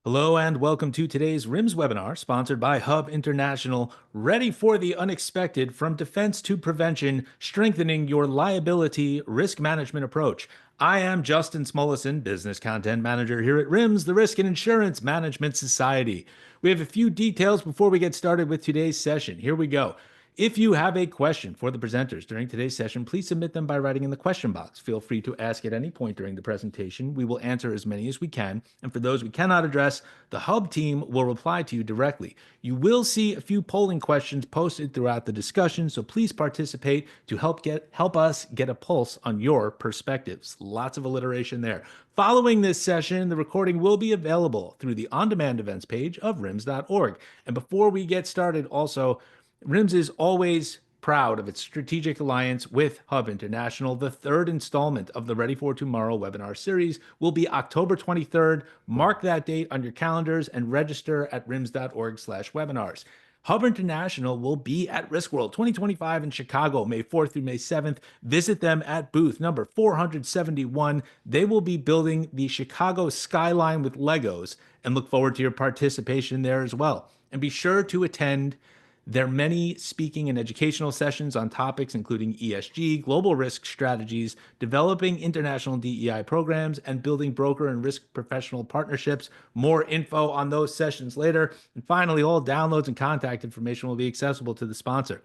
Hello and welcome to today's RIMS webinar, sponsored by Hub International, ready for the unexpected from defense to prevention, strengthening your liability risk management approach. I am Justin Smolison, Business Content Manager here at RIMS, the Risk and Insurance Management Society. We have a few details before we get started with today's session. Here we go. If you have a question for the presenters during today's session, please submit them by writing in the question box. Feel free to ask at any point during the presentation. We will answer as many as we can. And for those we cannot address, the Hub team will reply to you directly. You will see a few polling questions posted throughout the discussion, so please participate to help us get a pulse on your perspectives. Lots of alliteration there. Following this session, the recording will be available through the on-demand events page of rims.org. And before we get started, also, RIMS is always proud of its strategic alliance with Hub International. The third installment of the Ready for Tomorrow webinar series will be October 23rd. Mark that date on your calendars and register at rims.org/webinars. Hub International will be at Riskworld 2025 in Chicago, May 4th through May 7th. Visit them at booth number 471. They will be building the Chicago skyline with Legos and look forward to your participation there as well. And be sure to attend their many speaking and educational sessions on topics including ESG, global risk strategies, developing international DEI programs, and building broker and risk professional partnerships. More info on those sessions later. And finally, all downloads and contact information will be accessible to the sponsor.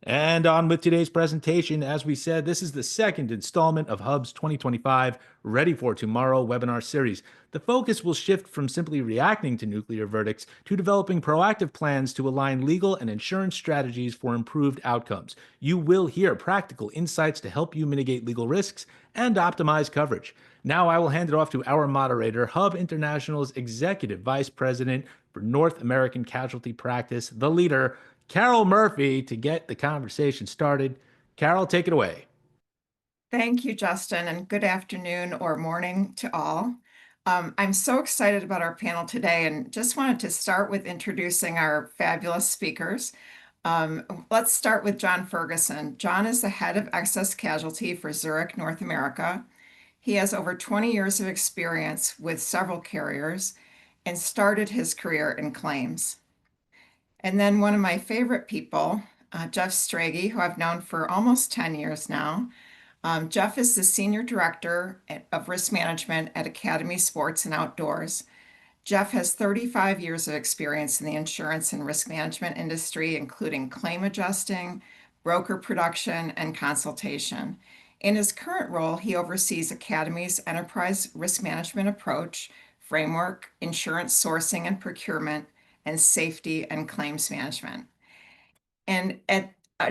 And on with today's presentation. As we said, this is the second installment of Hub's 2025 Ready for Tomorrow webinar series. The focus will shift from simply reacting to nuclear verdicts to developing proactive plans to align legal and insurance strategies for improved outcomes. You will hear practical insights to help you mitigate legal risks and optimize coverage. Now I will hand it off to our moderator, Hub International's Executive Vice President for North American Casualty Practice, the leader, Carol Murphy, to get the conversation started. Carol, take it away. Thank you, Justin, and good afternoon or morning to all. I'm so excited about our panel today and just wanted to start with introducing our fabulous speakers. Let's start with John Ferguson. John is the head of Excess Casualty for Zurich North America. He has over 20 years of experience with several carriers and started his career in claims. And then one of my favorite people, Jeff Strege, who I've known for almost 10 years now. Jeff is the Senior Director of Risk Management at Academy Sports and Outdoors. Jeff has 35 years of experience in the insurance and risk management industry, including claim adjusting, broker production, and consultation. In his current role, he oversees Academy's enterprise risk management approach, framework, insurance sourcing and procurement, and safety and claims management. And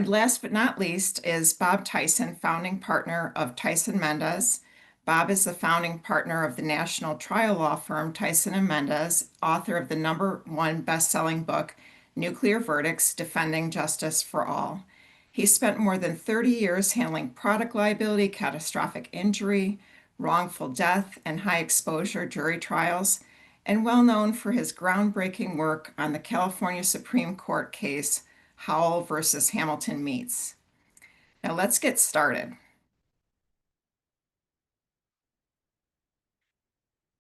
last but not least is Bob Tyson, founding partner of Tyson Mendez. Bob is the founding partner of the national trial law firm Tyson Mendez, author of the #1 best-selling book, Nuclear Verdicts: Defending Justice for All. He spent more than 30 years handling product liability, catastrophic injury, wrongful death, and high-exposure jury trials, and well known for his groundbreaking work on the California Supreme Court case Howell versus Hamilton Meats. Now let's get started.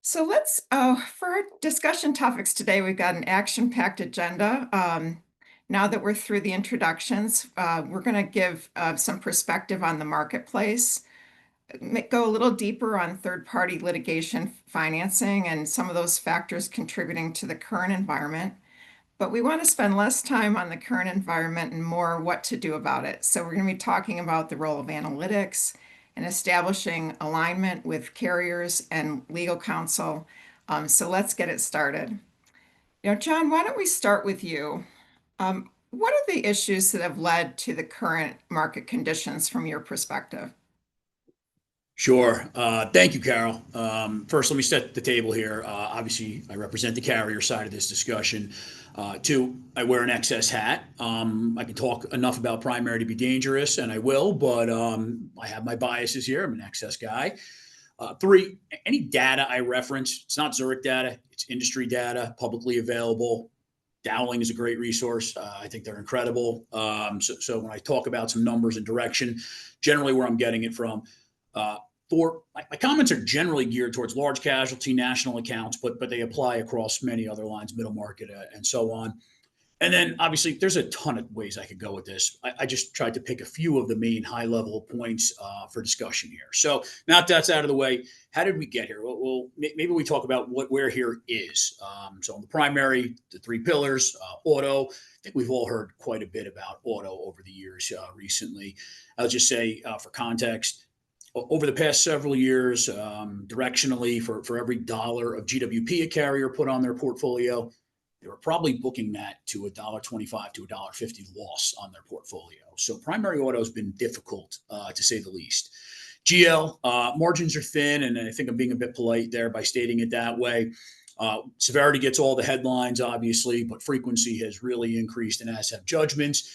So for our discussion topics today, we've got an action-packed agenda. Now that we're through the introductions, we're going to give some perspective on the marketplace, go a little deeper on third-party litigation financing and some of those factors contributing to the current environment. But we want to spend less time on the current environment and more what to do about it. So we're going to be talking about the role of analytics and establishing alignment with carriers and legal counsel. So let's get it started. John, why don't we start with you? What are the issues that have led to the current market conditions from your perspective? Sure. Thank you, Carol. First, let me set the table here. Obviously, I represent the carrier side of this discussion. Two, I wear an excess hat. I can talk enough about primary to be dangerous, and I will, but I have my biases here. I'm an excess guy. Three, any data I reference, it's not Zurich data, it's industry data, publicly available. Dowling is a great resource. I think they're incredible. So when I talk about some numbers and direction, generally where I'm getting it from, my comments are generally geared towards large casualty national accounts, but they apply across many other lines, middle market, and so on. And then obviously there's a ton of ways I could go with this. I just tried to pick a few of the main high level points for discussion here. So now that that's out of the way, how did we get here? Well, maybe we talk about where here is. So in the primary, the three pillars, auto. I think we've all heard quite a bit about auto over the years recently. I'll just say for context, over the past several years, directionally for every dollar of GWP a carrier put on their portfolio, they were probably booking that to $1.25 to $1.50 loss on their portfolio. So primary auto has been difficult, to say the least. GL, margins are thin, and I think I'm being a bit polite there by stating it that way. Severity gets all the headlines, obviously, but frequency has really increased, and as have judgments.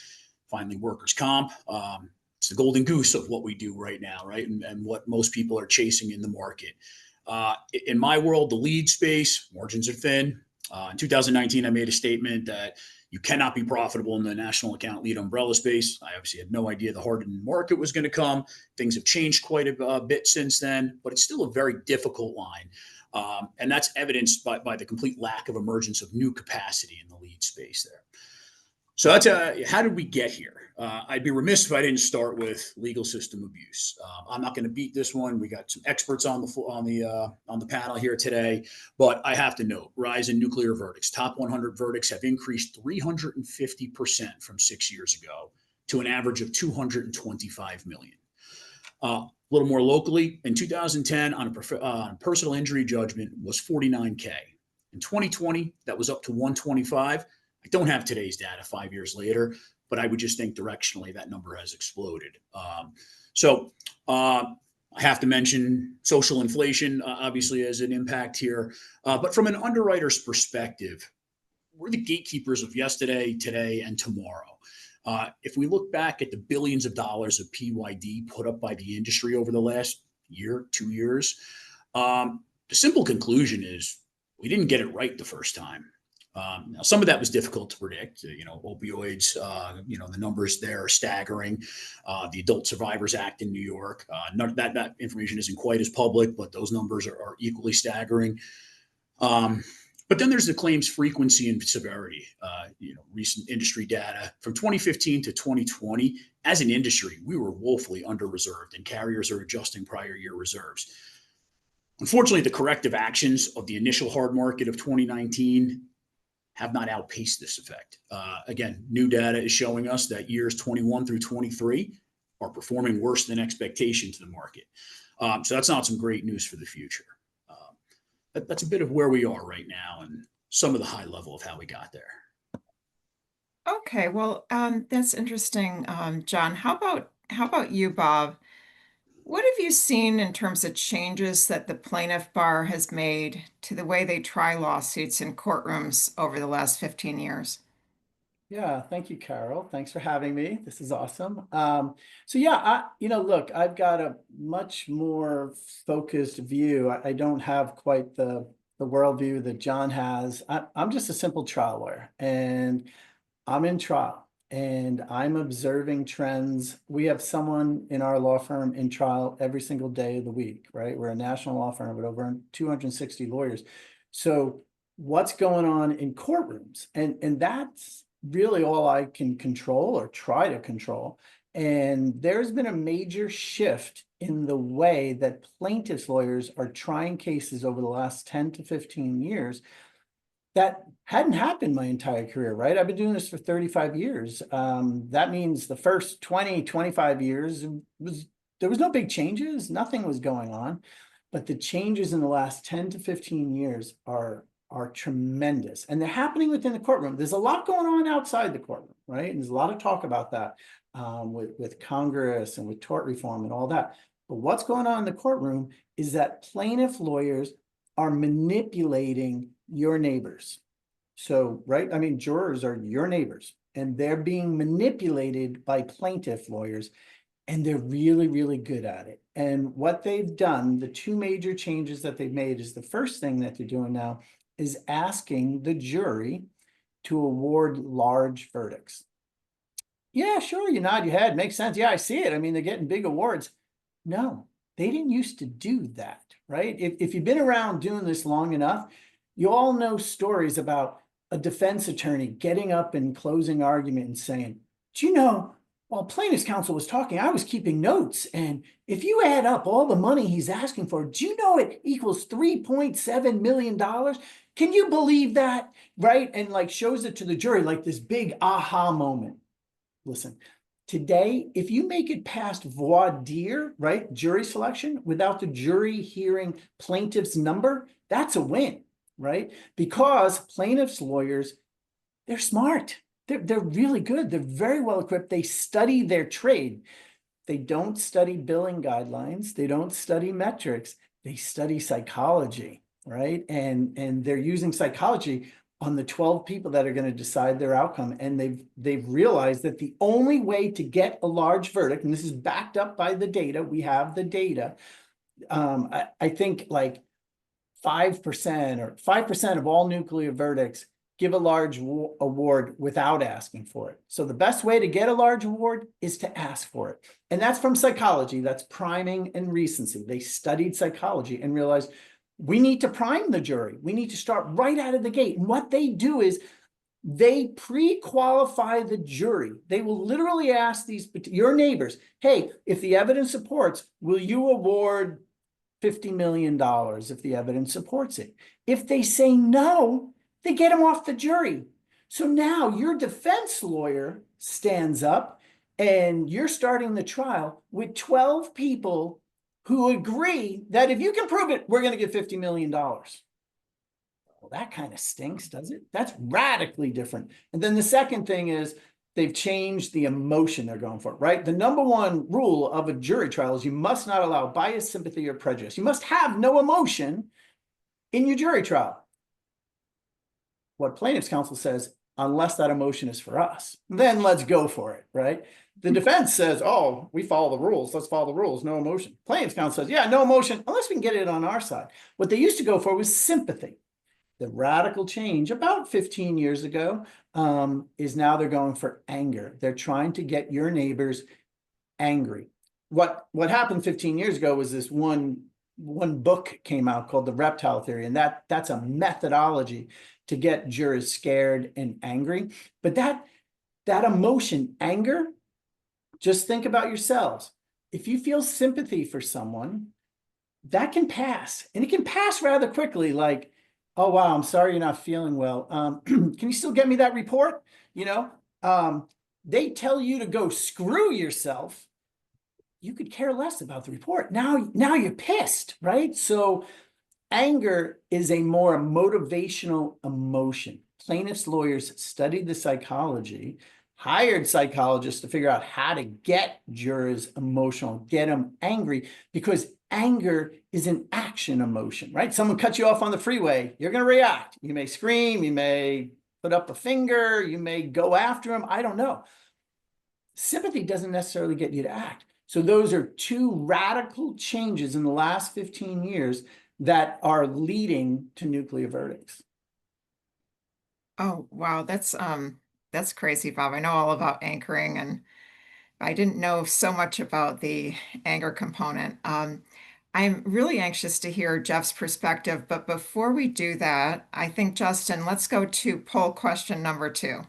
Finally, workers' comp. It's the golden goose of what we do right now, right? And what most people are chasing in the market. In my world, the lead space, margins are thin. In 2019, I made a statement that you cannot be profitable in the national account lead umbrella space. I obviously had no idea the hardened market was going to come. Things have changed quite a bit since then, but it's still a very difficult line. And that's evidenced by the complete lack of emergence of new capacity in the lead space there. So that's how did we get here? I'd be remiss if I didn't start with legal system abuse. I'm not going to beat this one. We got some experts on the panel here today, but I have to note: rise in nuclear verdicts. Top 100 verdicts have increased 350% from 6 years ago to an average of 225 million. A little more locally, in 2010, on a personal injury judgment was 49K. In 2020, that was up to 125. I don't have today's data 5 years later, but I would just think directionally that number has exploded. So I have to mention social inflation, obviously, as an impact here. But from an underwriter's perspective, we're the gatekeepers of yesterday, today, and tomorrow. If we look back at the billions of dollars of PYD put up by the industry over the last year, 2 years, the simple conclusion is we didn't get it right the first time. Now, some of that was difficult to predict. Opioids, the numbers there are staggering. The Adult Survivors Act in New York, that information isn't quite as public, but those numbers are equally staggering. But then there's the claims frequency and severity. Recent industry data from 2015 to 2020, as an industry, we were woefully under-reserved, and carriers are adjusting prior year reserves. Unfortunately, the corrective actions of the initial hard market of 2019 have not outpaced this effect. Again, new data is showing us that years 21 through 23 are performing worse than expectation to the market. So that's not some great news for the future. That's a bit of where we are right now and some of the high level of how we got there. Okay, well, that's interesting, John. How about you, Bob? What have you seen in terms of changes that the plaintiff bar has made to the way they try lawsuits in courtrooms over the last 15 years? Yeah, thank you, Carol. Thanks for having me. This is awesome. So yeah, look, I've got a much more focused view. I don't have quite the worldview that John has. I'm just a simple trial lawyer, and I'm in trial. And I'm observing trends. We have someone in our law firm in trial every single day of the week, right? We're a national law firm with over 260 lawyers. So what's going on in courtrooms? And that's really all I can control or try to control. And there's been a major shift in the way that plaintiffs' lawyers are trying cases over the last 10 to 15 years. That hadn't happened my entire career, right? I've been doing this for 35 years. That means the first 20, 25 years there was no big changes. Nothing was going on. But the changes in the last 10 to 15 years are tremendous. And they're happening within the courtroom. There's a lot going on outside the courtroom, right? And there's a lot of talk about that with Congress and with tort reform and all that. But what's going on in the courtroom is that plaintiff lawyers are manipulating your neighbors. So, right, I mean, jurors are your neighbors, and they're being manipulated by plaintiff lawyers, and they're really, really good at it. And what they've done, the two major changes that they've made, is the first thing that they're doing now is asking the jury to award large verdicts. Yeah, sure, you nod your head, makes sense. Yeah, I see it. I mean, they're getting big awards. No, They didn't used to do that, right? If you've been around doing this long enough, you all know stories about a defense attorney getting up and closing argument and saying, do you know, while plaintiff's counsel was talking, I was keeping notes. And if you add up all the money he's asking for, do you know it equals $3.7 million? Can you believe that? Right? And like shows it to the jury like this big aha moment. Listen, today, if you make it past voir dire, right, jury selection, without the jury hearing plaintiff's number, that's a win, right? Because plaintiff's lawyers, they're smart. They're really good. They're very well equipped. They study their trade. They don't study billing guidelines. They don't study metrics. They study psychology, right? And they're using psychology on the 12 people that are going to decide their outcome. And they've realized that the only way to get a large verdict, and this is backed up by the data, we have the data. I think like 5% or 5% of all nuclear verdicts give a large award without asking for it. So the best way to get a large award is to ask for it. And that's from psychology. That's priming and recency. They studied psychology and realized we need to prime the jury. We need to start right out of the gate. And what they do is they pre-qualify the jury. They will literally ask your neighbors, hey, if the evidence supports, will you award $50 million if the evidence supports it? If they say no, they get them off the jury. So now your defense lawyer stands up and you're starting the trial with 12 people who agree that if you can prove it, we're going to get $50 million. Well, that kind of stinks, does it? That's radically different. And then the second thing is they've changed the emotion they're going for, right? The number one rule of a jury trial is you must not allow bias, sympathy, or prejudice. You must have no emotion in your jury trial. What plaintiff's counsel says, unless that emotion is for us, then let's go for it, right? The defense says, oh, we follow the rules. Let's follow the rules. No emotion. Plaintiff's counsel says, yeah, no emotion, unless we can get it on our side. What they used to go for was sympathy. The radical change about 15 years ago is now they're going for anger. They're trying to get your neighbors angry. What happened 15 years ago was this one book came out called the Reptile Theory, and that's a methodology to get jurors scared and angry. But that emotion, anger, just think about yourselves. If you feel sympathy for someone, that can pass, and it can pass rather quickly. Like, oh, wow, I'm sorry you're not feeling well. Can you still get me that report? They tell you to go screw yourself. You could care less about the report. Now you're pissed, right? So anger is a more motivational emotion. Plaintiffs' lawyers studied the psychology, hired psychologists to figure out how to get jurors emotional, get them angry, because anger is an action emotion, right? Someone cuts you off on the freeway, you're going to react. You may scream, you may put up a finger, you may go after him. I don't know. Sympathy doesn't necessarily get you to act. So those are two radical changes in the last 15 years that are leading to nuclear verdicts. Oh, wow. That's crazy, Bob. I know all about anchoring, and I didn't know so much about the anger component. I'm really anxious to hear Jeff's perspective, but before we do that, I think, Justin, let's go to poll question number 2.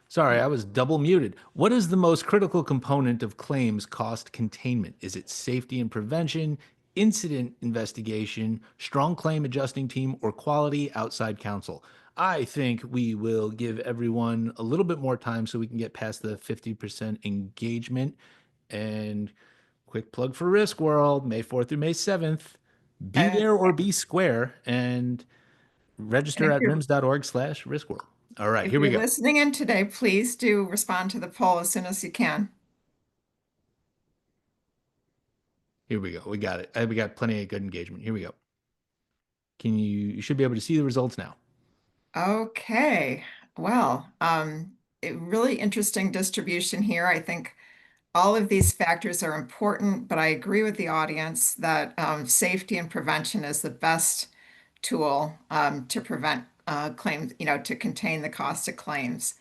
Sorry, I was double muted. What is the most critical component of claims cost containment? Is it safety and prevention, incident investigation, strong claim adjusting team, or quality outside counsel? I think we will give everyone a little bit more time so we can get past the 50% engagement. And quick plug for Risk World, May 4th through May 7th. Be And, there or be square, and and register at rims.org/riskworld. All right, if here we you're go. listening in today, please do respond to the poll as soon as you can. Here we go. We got it. We got plenty of good engagement. Here we go. You should be able to see the results now. Okay. Well, a really interesting distribution here. I think all of these factors are important, but I agree with the audience that safety and prevention is the best tool to prevent claims, to contain the cost of claims.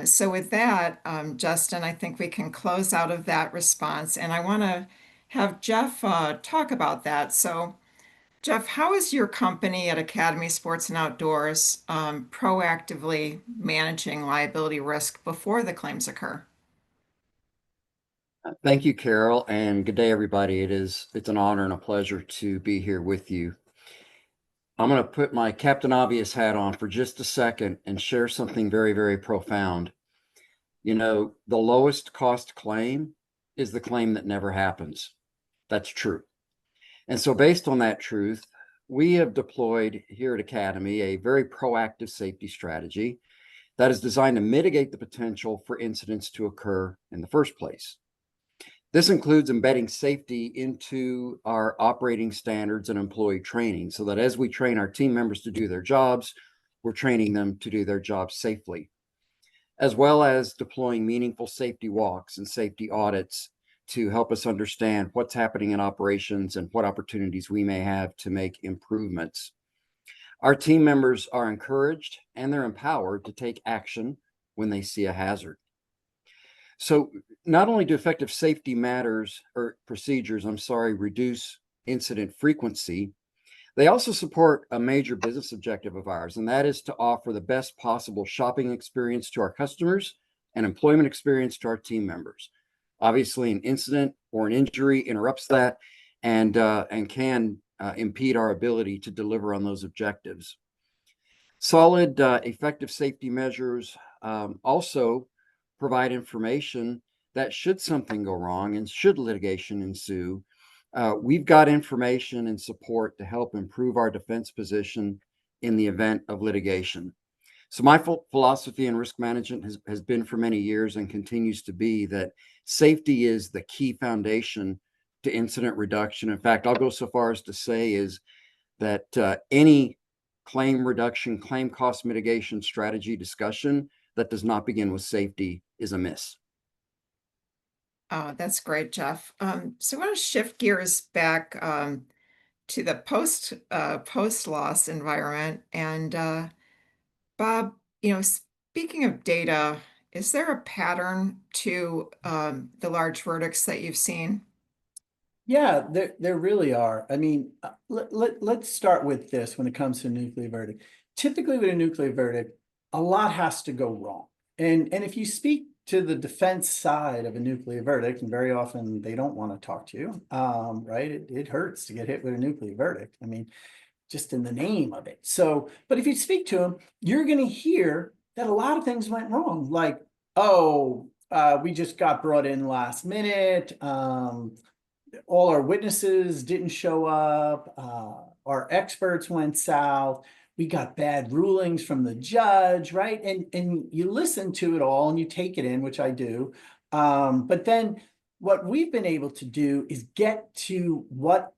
So with that, Justin, I think we can close out of that response, and I want to have Jeff talk about that. So Jeff, how is your company at Academy Sports and Outdoors proactively managing liability risk before the claims occur? Thank you, Carol, and good day, everybody. It's an honor and a pleasure to be here with you. I'm going to put my Captain Obvious hat on for just a second and share something very, very profound. The lowest cost claim is the claim that never happens. That's true. And so based on that truth, we have deployed here at Academy a very proactive safety strategy that is designed to mitigate the potential for incidents to occur in the first place. This includes embedding safety into our operating standards and employee training so that as we train our team members to do their jobs, we're training them to do their jobs safely, as well as deploying meaningful safety walks and safety audits to help us understand what's happening in operations and what opportunities we may have to make improvements. Our team members are encouraged and they're empowered to take action when they see a hazard. So not only do effective safety procedures, reduce incident frequency, they also support a major business objective of ours, and that is to offer the best possible shopping experience to our customers and employment experience to our team members. Obviously, an incident or an injury interrupts that and can impede our ability to deliver on those objectives. Solid, effective safety measures also provide information that should something go wrong and should litigation ensue, we've got information and support to help improve our defense position in the event of litigation. So my philosophy in risk management has been for many years and continues to be that safety is the key foundation to incident reduction. In fact, I'll go so far as to say is that any claim reduction, claim cost mitigation strategy discussion that does not begin with safety is a miss. Oh, that's great, Jeff. So I want to shift gears back to the post loss environment. And Bob, speaking of data, is there a pattern to the large verdicts that you've seen? Yeah, there really are. I mean, let's start with this when it comes to a nuclear verdict. Typically with a nuclear verdict, a lot has to go wrong. And if you speak to the defense side of a nuclear verdict, and very often they don't want to talk to you, right? It hurts to get hit with a nuclear verdict. I mean, just in the name of it. So, but if you speak to them, you're going to hear that a lot of things went wrong. Like, we just got brought in last minute. All our witnesses didn't show up. Our experts went south. We got bad rulings from the judge, right? And you listen to it all and you take it in, which I do. But then what we've been able to do is get to what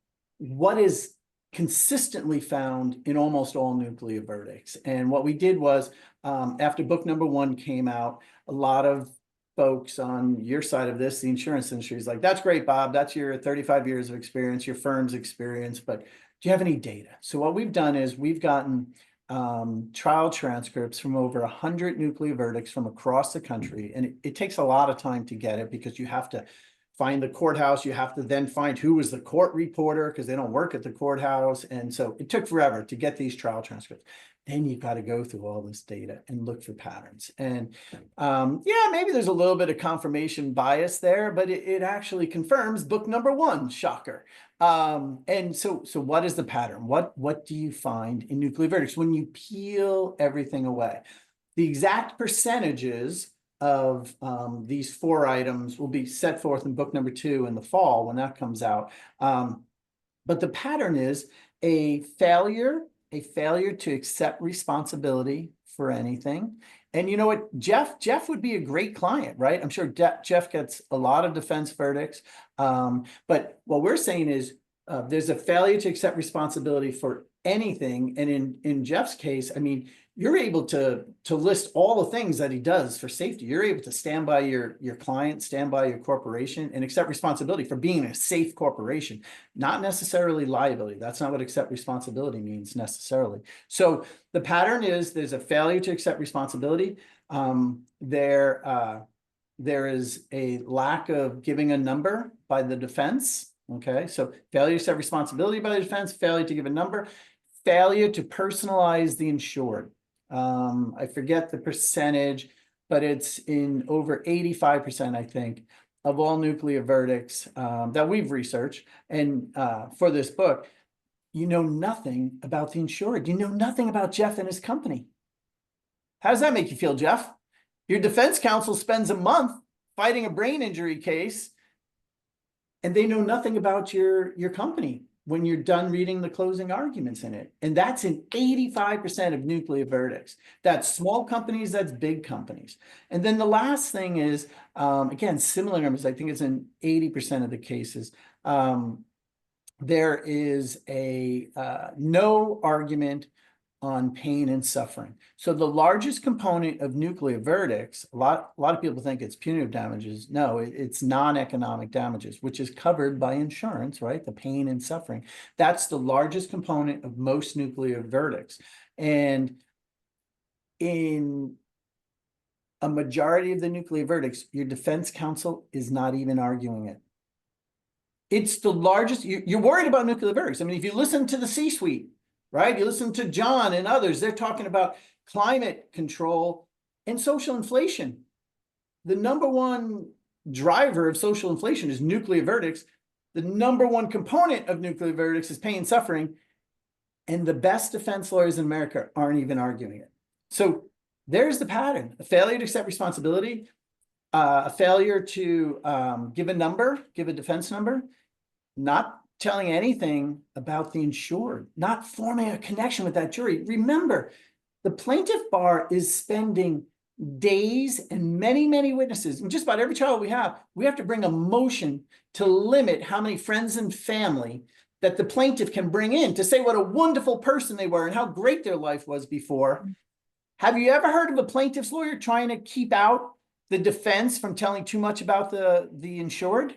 is consistently found in almost all nuclear verdicts. And what we did was, after book number 1 came out, a lot of folks on your side of this, the insurance industry, is like, that's great, Bob. That's your 35 years of experience, your firm's experience, but do you have any data? So what we've done is we've gotten trial transcripts from over 100 nuclear verdicts from across the country. And it takes a lot of time to get it because you have to find the courthouse. You have to then find who was the court reporter because they don't work at the courthouse. And so it took forever to get these trial transcripts. Then you've got to go through all this data and look for patterns. And yeah, maybe there's a little bit of confirmation bias there, but it actually confirms book number 1, shocker. And so what is the pattern? What do you find in nuclear verdicts when you peel everything away? The exact percentages of these 4 items will be set forth in book number 2 in the fall when that comes out. But the pattern is a failure to accept responsibility for anything. And you know what, Jeff would be a great client, right? I'm sure Jeff gets a lot of defense verdicts. But what we're saying is there's a failure to accept responsibility for anything. And in Jeff's case, I mean, you're able to list all the things that he does for safety. You're able to stand by your client, stand by your corporation, and accept responsibility for being a safe corporation, not necessarily liability. That's not what accept responsibility means necessarily. So the pattern is there's a failure to accept responsibility. There is a lack of giving a number by the defense. Okay, so failure to accept responsibility by the defense, failure to give a number, failure to personalize the insured. I forget the percentage, but it's in over 85%, I think, of all nuclear verdicts that we've researched. And for this book, you know nothing about the insured. You know nothing about Jeff and his company. How does that make you feel, Jeff? Your defense counsel spends a month fighting a brain injury case, and they know nothing about your company when you're done reading the closing arguments in it. And that's in 85% of nuclear verdicts. That's small companies, that's big companies. And then the last thing is, again, similar numbers, I think it's in 80% of the cases. There is a no argument on pain and suffering. So the largest component of nuclear verdicts, a lot of people think it's punitive damages. No, it's non-economic damages, which is covered by insurance, right? The pain and suffering. That's the largest component of most nuclear verdicts. And in a majority of the nuclear verdicts, your defense counsel is not even arguing it. It's the largest. You're worried about nuclear verdicts. I mean, if you listen to the C-suite, right? You listen to John and others, they're talking about climate control and social inflation. The number one driver of social inflation is nuclear verdicts. The number one component of nuclear verdicts is pain and suffering. And the best defense lawyers in America aren't even arguing it. So there's the pattern: a failure to accept responsibility, a failure to give a number, give a defense number, not telling anything about the insured, not forming a connection with that jury. Remember, the plaintiff bar is spending days and many, many witnesses. In just about every trial we have to bring a motion to limit how many friends and family that the plaintiff can bring in to say what a wonderful person they were and how great their life was before. Have you ever heard of a plaintiff's lawyer trying to keep out the defense from telling too much about the insured?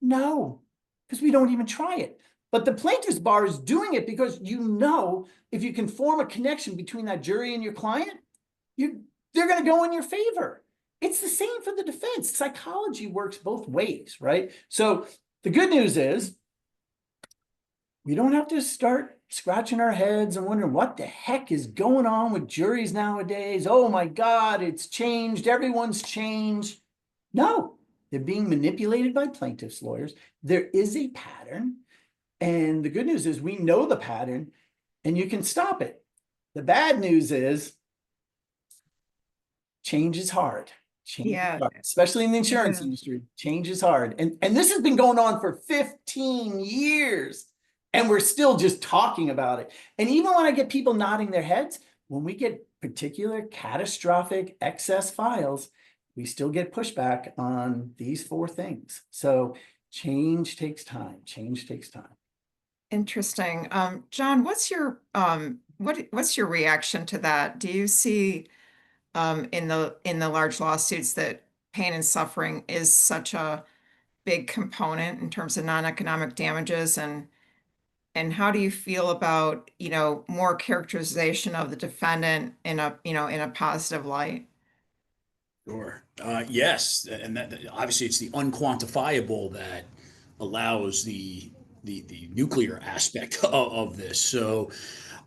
No, because we don't even try it. But the plaintiff's bar is doing it because you know if you can form a connection between that jury and your client, they're going to go in your favor. It's the same for the defense. Psychology works both ways, right? So the good news is we don't have to start scratching our heads and wondering what the heck is going on with juries nowadays. Oh my God, it's changed. Everyone's changed. No, they're being manipulated by plaintiffs' lawyers. There is a pattern. And the good news is we know the pattern and you can stop it. The bad news is change is hard. Change is hard, especially in the insurance industry. Change is hard. And this has been going on for 15 years. And we're still just talking about it. And even when I get people nodding their heads, when we get particular catastrophic excess files, we still get pushback on these four things. So change takes time. Change takes time. Interesting. John, what's your reaction to that? Do you see in the large lawsuits that pain and suffering is such a big component in terms of non-economic damages, and how do you feel about, more characterization of the defendant in a positive light? Sure. Yes, and that obviously it's the unquantifiable that allows the nuclear aspect of this. So,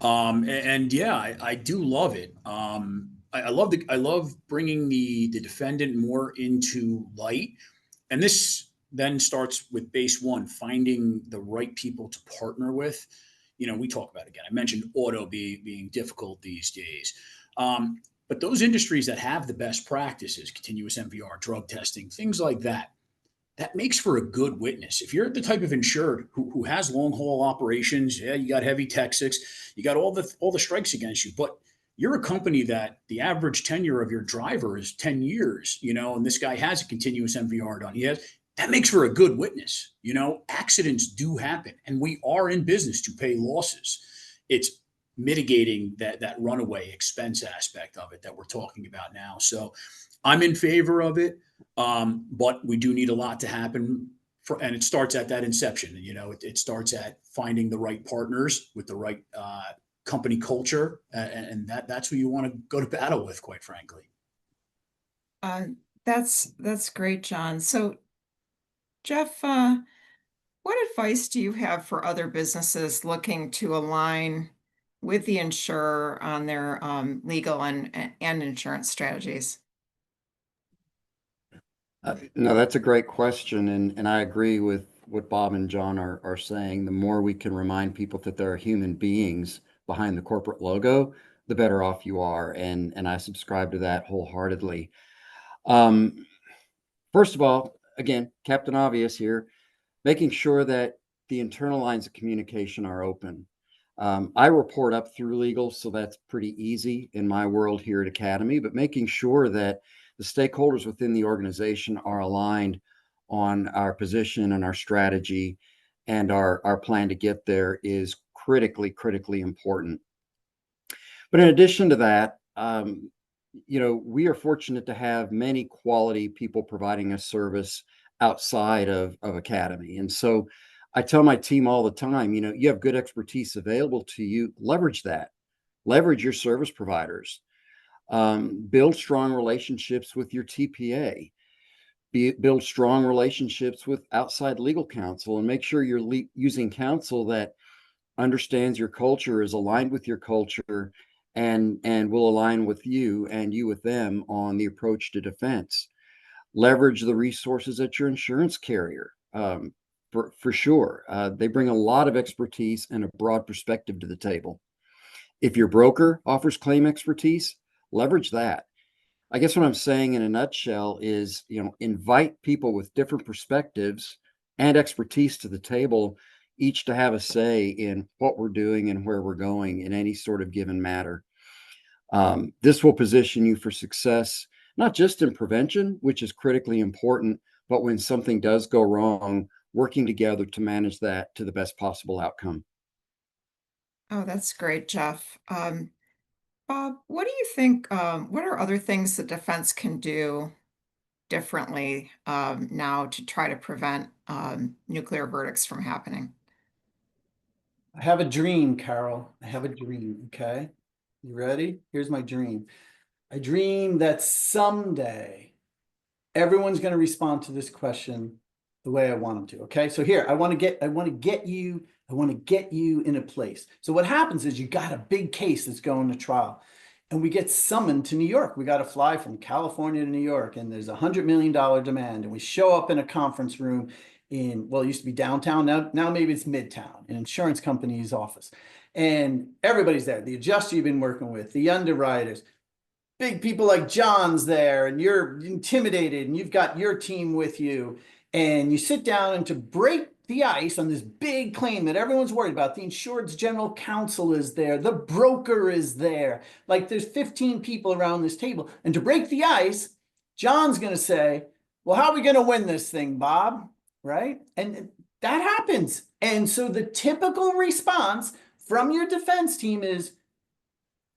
and yeah, I do love it. I love bringing the defendant more into light, and this then starts with base one, finding the right people to partner with. We talk about, again, I mentioned auto being difficult these days. But those industries that have the best practices, continuous MVR, drug testing, things like that, that makes for a good witness. If you're the type of insured who has long haul operations, yeah, you got heavy Texas, you got all the strikes against you, but you're a company that the average tenure of your driver is 10 years, and this guy has a continuous MVR done. That makes for a good witness. Accidents do happen, and we are in business to pay losses. It's mitigating that runaway expense aspect of it that we're talking about now. So I'm in favor of it, but we do need a lot to happen. And it starts at that inception. It starts at finding the right partners with the right company culture, and that's who you want to go to battle with, quite frankly. That's great, John. So, Jeff, what advice do you have for other businesses looking to align with the insurer on their legal and insurance strategies? No, that's a great question. And I agree with what Bob and John are saying. The more we can remind people that there are human beings behind the corporate logo, the better off you are. And I subscribe to that wholeheartedly. First of all, again, Captain Obvious here, making sure that the internal lines of communication are open. I report up through legal, so that's pretty easy in my world here at Academy, but making sure that the stakeholders within the organization are aligned on our position and our strategy and our plan to get there is critically important. But in addition to that, we are fortunate to have many quality people providing us service outside of Academy. And so I tell my team all the time, you have good expertise available to you, leverage that, leverage your service providers, build strong relationships with your TPA, build strong relationships with outside legal counsel, and make sure you're using counsel that understands your culture, is aligned with your culture, and will align with you and you with them on the approach to defense. Leverage the resources at your insurance carrier. For sure. They bring a lot of expertise and a broad perspective to the table. If your broker offers claim expertise, leverage that. I guess what I'm saying in a nutshell is, invite people with different perspectives and expertise to the table, each to have a say in what we're doing and where we're going in any sort of given matter. This will position you for success, not just in prevention, which is critically important, but when something does go wrong, working together to manage that to the best possible outcome. Oh, that's great, Jeff. Bob, what do you think, what are other things the defense can do differently now to try to prevent nuclear verdicts from happening? I have a dream, Carol. I have a dream. Okay. You ready? Here's my dream. I dream that someday everyone's going to respond to this question the way I want them to. Okay. So here, I want to get you in a place. So what happens is you got a big case that's going to trial and we get summoned to New York. We got to fly from California to New York and there's $100 million demand. And we show up in a conference room in, well, it used to be downtown. Now maybe it's Midtown, an insurance company's office. And everybody's there. The adjuster you've been working with, the underwriters, big people like John's there, and you're intimidated and you've got your team with you. And you sit down and to break the ice on this big claim that everyone's worried about, the insured's general counsel is there, the broker is there. Like there's 15 people around this table. And to break the ice, John's going to say, well, how are we going to win this thing, Bob? Right? And that happens. And so the typical response from your defense team is,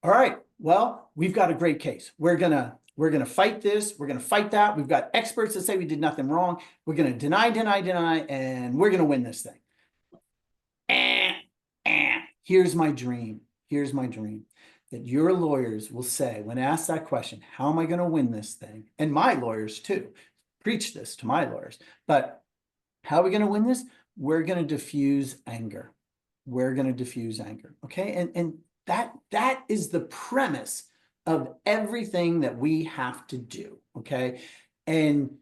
all right, well, we've got a great case. We're going to fight this. We're going to fight that. We've got experts that say we did nothing wrong. We're going to deny, and we're going to win this thing. Here's my dream. Here's my dream. That your lawyers will say, when asked that question, how am I going to win this thing? And my lawyers too. Preach this to my lawyers. But how are we going to win this? We're going to diffuse anger. We're going to diffuse anger. Okay. And that is the premise of everything that we have to do. Okay. And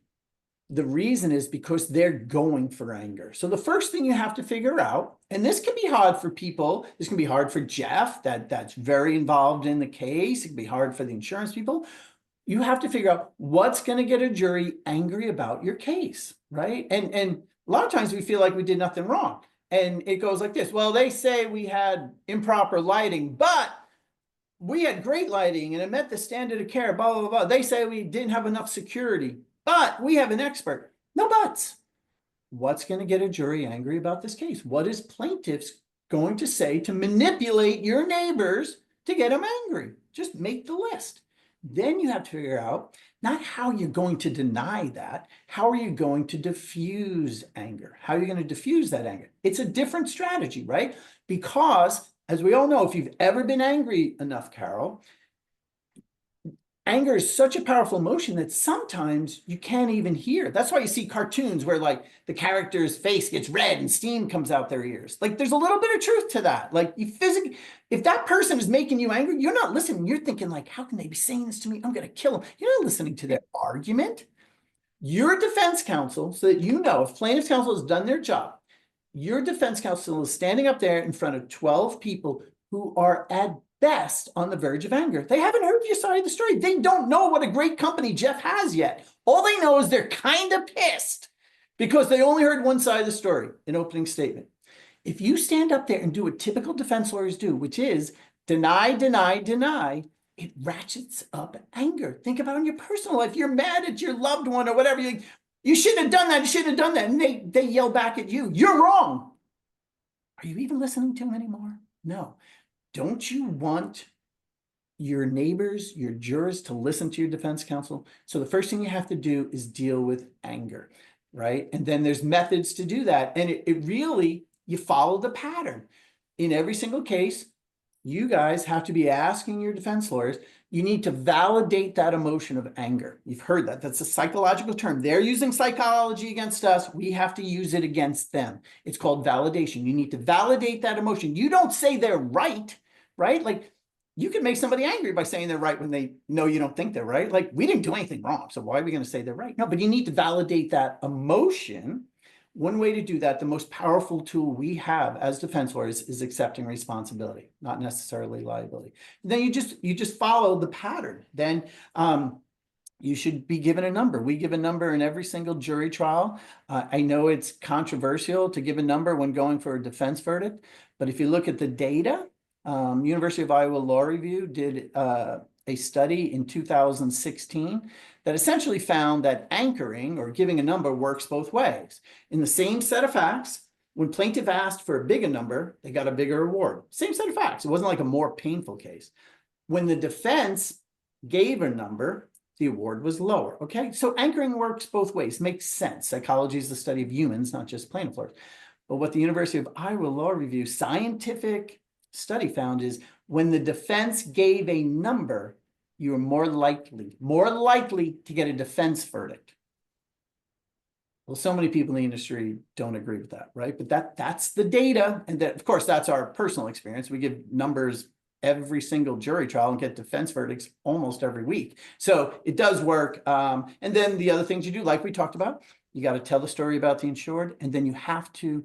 the reason is because they're going for anger. So the first thing you have to figure out, and this can be hard for people, this can be hard for Jeff, that's very involved in the case. It can be hard for the insurance people. You have to figure out what's going to get a jury angry about your case, right? And a lot of times we feel like we did nothing wrong. And it goes like this. Well, they say we had improper lighting, but we had great lighting and it met the standard of care, blah, blah, blah. They say we didn't have enough security, but we have an expert. No buts. What's going to get a jury angry about this case? What is plaintiff's going to say to manipulate your neighbors to get them angry. Just make the list. Then you have to figure out not how you're going to deny that. How are you going to diffuse anger? How are you going to diffuse that anger? It's a different strategy, right? Because as we all know, if you've ever been angry enough, Carol, anger is such a powerful emotion that sometimes you can't even hear. That's why you see cartoons where like the character's face gets red and steam comes out their ears. Like there's a little bit of truth to that. Like you physically, if that person is making you angry, you're not listening. You're thinking like, how can they be saying this to me? I'm going to kill them. You're not listening to their argument. Your defense counsel, so that you know if plaintiff's counsel has done their job, your defense counsel is standing up there in front of 12 people who are at best on the verge of anger. They haven't heard your side of the story. They don't know what a great company Jeff has yet. All they know is they're kind of pissed because they only heard one side of the story, an opening statement. If you stand up there and do what typical defense lawyers do, which is deny, deny, deny, it ratchets up anger. Think about it in your personal life. You're mad at your loved one or whatever. You shouldn't have done that. You shouldn't have done that. And they yell back at you. You're wrong. Are you even listening to them anymore? No. Don't you want your neighbors, your jurors to listen to your defense counsel? So the first thing you have to do is deal with anger, right? And then there's methods to do that. And it really, you follow the pattern. In every single case, you guys have to be asking your defense lawyers, you need to validate that emotion of anger. You've heard that. That's a psychological term. They're using psychology against us. We have to use it against them. It's called validation. You need to validate that emotion. You don't say they're right? Like you can make somebody angry by saying they're right when they know you don't think they're right. Like we didn't do anything wrong. So why are we going to say they're right? No, but you need to validate that emotion. One way to do that, the most powerful tool we have as defense lawyers is accepting responsibility, not necessarily liability. Then you just follow the pattern. Then you should be given a number. We give a number in every single jury trial. I know it's controversial to give a number when going for a defense verdict, but if you look at the data, University of Iowa Law Review did a study in 2016 that essentially found that anchoring or giving a number works both ways. In the same set of facts, when plaintiff asked for a bigger number, they got a bigger award. Same set of facts. It wasn't like a more painful case. When the defense gave a number, the award was lower. Okay, so anchoring works both ways. Makes sense. Psychology is the study of humans, not just plaintiff lawyers. But what the University of Iowa Law Review scientific study found is when the defense gave a number, you are more likely to get a defense verdict. Well, so many people in the industry don't agree with that, right? But that's the data. And that, of course, that's our personal experience. We give numbers every single jury trial and get defense verdicts almost every week. So it does work. And then the other things you do, like we talked about, you got to tell the story about the insured, and then you have to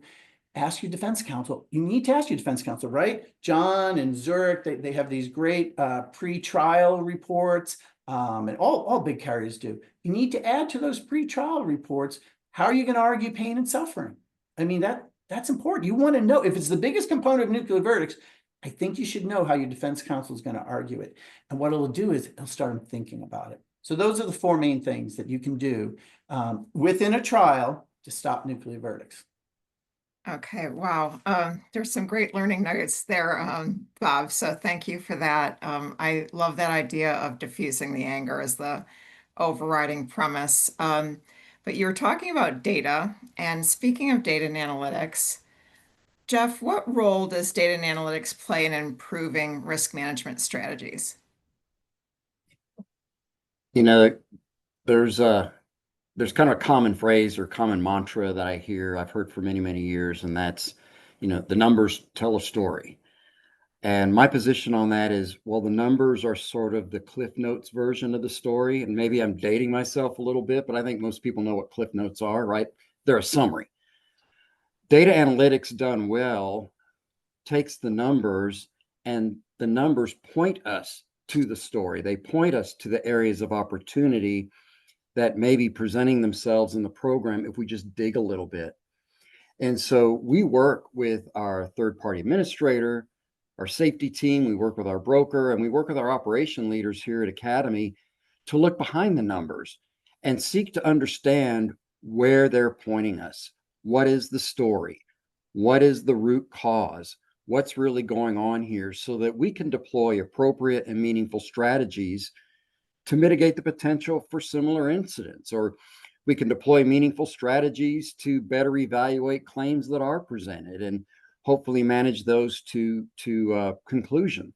ask your defense counsel. You need to ask your defense counsel, right? John and Zurich, they have these great pre-trial reports, and all big carriers do. You need to add to those pre-trial reports, how are you going to argue pain and suffering? I mean, that's important. You want to know, if it's the biggest component of nuclear verdicts, I think you should know how your defense counsel is going to argue it. And what it'll do is it'll start them thinking about it. So those are the four main things that you can do within a trial to stop nuclear verdicts. Okay, wow. There's some great learning nuggets there, Bob. So thank you for that. I love that idea of diffusing the anger as the overriding premise. But you were talking about data, and speaking of data and analytics, Jeff, what role does data and analytics play in improving risk management strategies? You know, there's kind of a common phrase or common mantra that I've heard for many, many years, and that's, the numbers tell a story. And my position on that is, well, the numbers are sort of the Cliff Notes version of the story. And maybe I'm dating myself a little bit, but I think most people know what Cliff Notes are, right? They're a summary. Data analytics done well takes the numbers, and the numbers point us to the story. They point us to the areas of opportunity that may be presenting themselves in the program if we just dig a little bit. And so we work with our third-party administrator, our safety team, we work with our broker, and we work with our operation leaders here at Academy to look behind the numbers and seek to understand where they're pointing us. What is the story? What is the root cause? what's really going on here so that we can deploy appropriate and meaningful strategies to mitigate the potential for similar incidents, or we can deploy meaningful strategies to better evaluate claims that are presented and hopefully manage those to conclusion.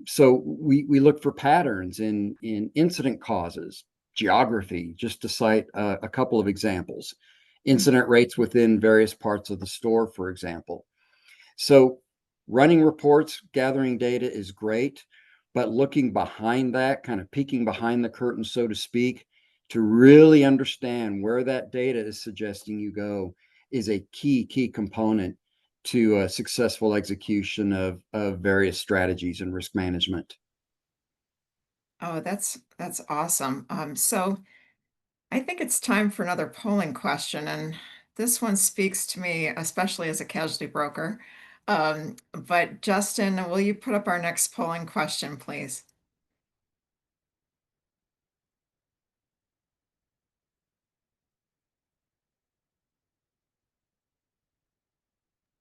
So we look for patterns in incident causes, geography, just to cite a couple of examples, incident rates within various parts of the store, for example. So running reports, gathering data is great, but looking behind that, kind of peeking behind the curtain, so to speak, to really understand where that data is suggesting you go is a key component to a successful execution of various strategies and risk management. Oh, that's awesome. So I think it's time for another polling question, and this one speaks to me, especially as a casualty broker. But Justin, will you put up our next polling question, please?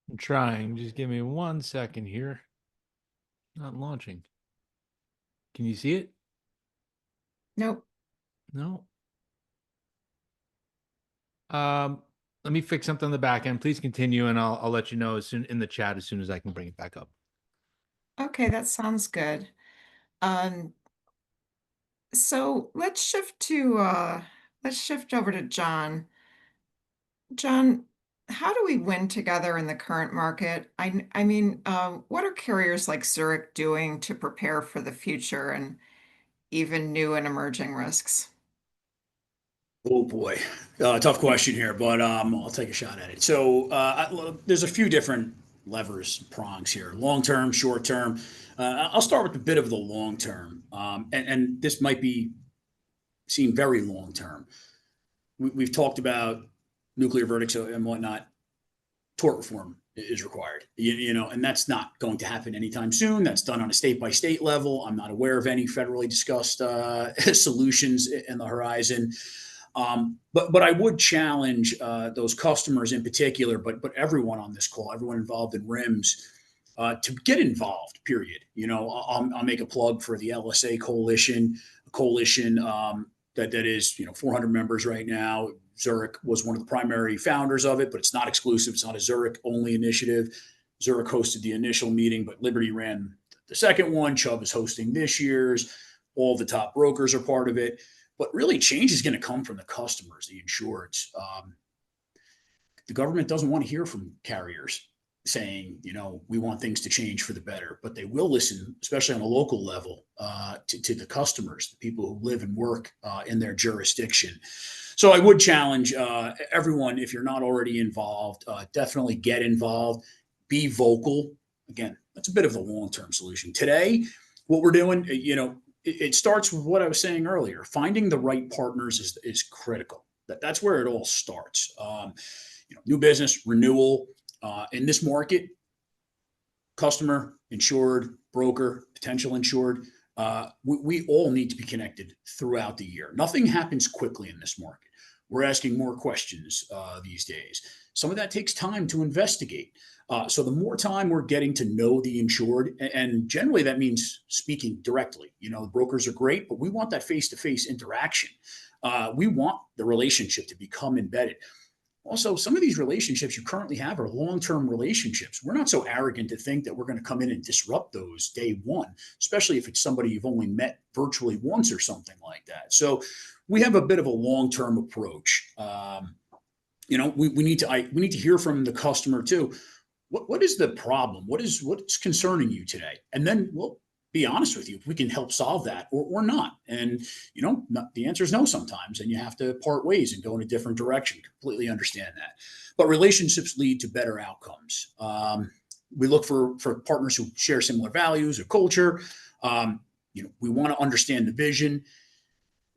I'm trying. Just give me 1 second here. Not launching. Can you see it? Nope. No. Let me fix something on the back end. Please continue, and I'll let you know as soon in the chat as soon as I can bring it back up. Okay, that sounds good. Um, so let's shift over to John. John, how do we win together in the current market? I mean, what are carriers like Zurich doing to prepare for the future and even new and emerging risks? Oh boy, tough question here, but I'll take a shot at it. So there's a few different levers, prongs here: long term, short term. I'll start with a bit of the long term, and this might be seen very long term. We've talked about nuclear verdicts and whatnot. Tort reform is required, and that's not going to happen anytime soon. That's done on a state by state level. I'm not aware of any federally discussed solutions in the horizon. But I would challenge those customers in particular, but everyone on this call, everyone involved in RIMS, to get involved. Period. I'll make a plug for the LSA coalition, that is 400 members right now. Zurich was one of the primary founders of it, but it's not exclusive. It's not a Zurich only initiative. Zurich hosted the initial meeting, but Liberty ran the second one. Chubb is hosting this year's. All the top brokers are part of it. But really, change is going to come from the customers, the insureds. The government doesn't want to hear from carriers saying, we want things to change for the better, but they will listen, especially on a local level, to the customers, the people who live and work in their jurisdiction. So I would challenge everyone, if you're not already involved, definitely get involved, be vocal. Again, that's a bit of a long-term solution. Today, what we're doing, it starts with what I was saying earlier. Finding the right partners is critical. That's where it all starts. New business, renewal. In this market, customer, insured, broker, potential insured, we all need to be connected throughout the year. Nothing happens quickly in this market. We're asking more questions these days. Some of that takes time to investigate. So the more time we're getting to know the insured, and generally that means speaking directly. The brokers are great, but we want that face-to-face interaction. We want the relationship to become embedded. Also, some of these relationships you currently have are long-term relationships. We're not so arrogant to think that we're going to come in and disrupt those day one, especially if it's somebody you've only met virtually once or something like that. So we have a bit of a long-term approach. We need to hear from the customer too. What is the problem? What's concerning you today? And then we'll be honest with you if we can help solve that or not. And the answer is no sometimes, and you have to part ways and go in a different direction. Completely understand that. But relationships lead to better outcomes. We look for partners who share similar values or culture. We want to understand the vision.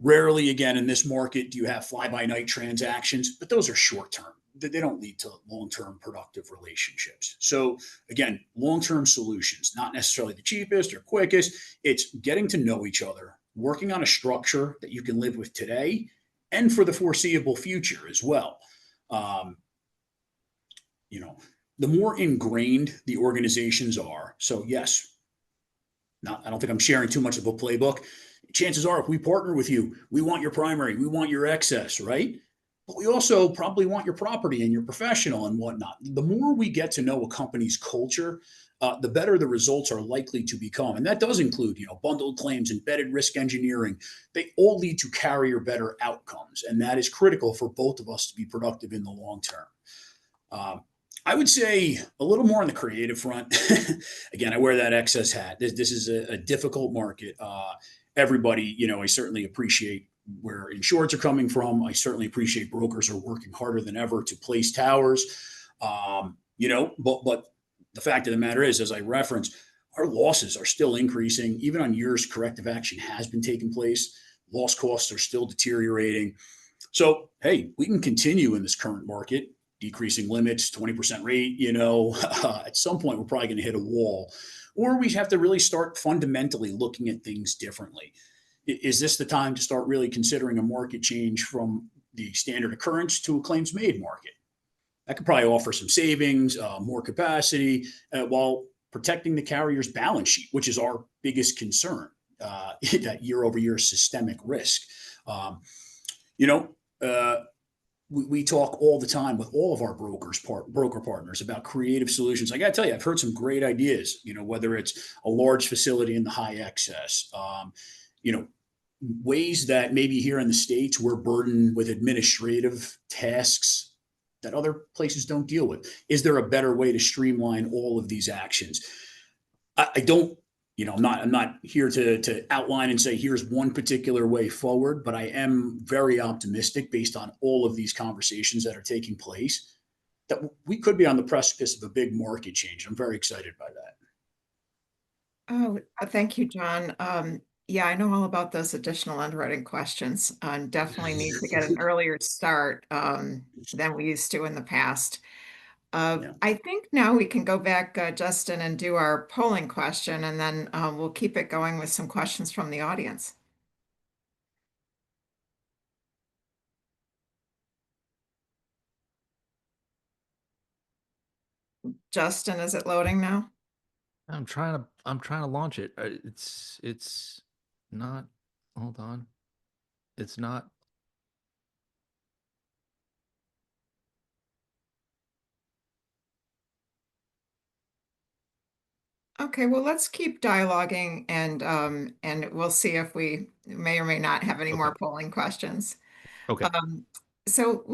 Rarely, again, in this market, do you have fly-by-night transactions, but those are short-term. They don't lead to long-term productive relationships. So again, long-term solutions, not necessarily the cheapest or quickest. It's getting to know each other, working on a structure that you can live with today and for the foreseeable future as well. the more ingrained the organizations are. So yes, I don't think I'm sharing too much of a playbook. Chances are, if we partner with you, we want your primary, we want your excess, right? But we also probably want your property and your professional and whatnot. The more we get to know a company's culture, the better the results are likely to become. And that does include, bundled claims, embedded risk engineering. They all lead to carrier better outcomes. And that is critical for both of us to be productive in the long term. I would say a little more on the creative front. Again, I wear that excess hat. This is a difficult market. Everybody, I certainly appreciate where insureds are coming from. I certainly appreciate brokers are working harder than ever to place towers. But the fact of the matter is, as I referenced, our losses are still increasing. Even on years corrective action has been taking place, loss costs are still deteriorating. So, hey, we can continue in this current market, decreasing limits, 20% rate, at some point we're probably going to hit a wall, or we have to really start fundamentally looking at things differently. Is this the time to start really considering a market change from the standard occurrence to a claims made market? That could probably offer some savings, more capacity, while protecting the carrier's balance sheet, which is our biggest concern, that year over year systemic risk. We talk all the time with all of our broker partners about creative solutions. I got to tell you, I've heard some great ideas, whether it's a large facility in the high excess, ways that maybe here in the States we're burdened with administrative tasks that other places don't deal with. Is there a better way to streamline all of these actions? I don't, I'm not here to outline and say here's one particular way forward, but I am very optimistic based on all of these conversations that are taking place that we could be on the precipice of a big market change. I'm very excited by that. Oh, thank you, John. Yeah, I know all about those additional underwriting questions and definitely need to get an earlier start than we used to in the past. Yeah. I think now we can go back, Justin, and do our polling question, and then we'll keep it going with some questions from the audience. Justin, is it loading now? I'm trying to launch it. It's not, hold on. It's not. Okay, well, let's keep dialoguing and we'll see if we may or may not have any more polling questions. Okay. So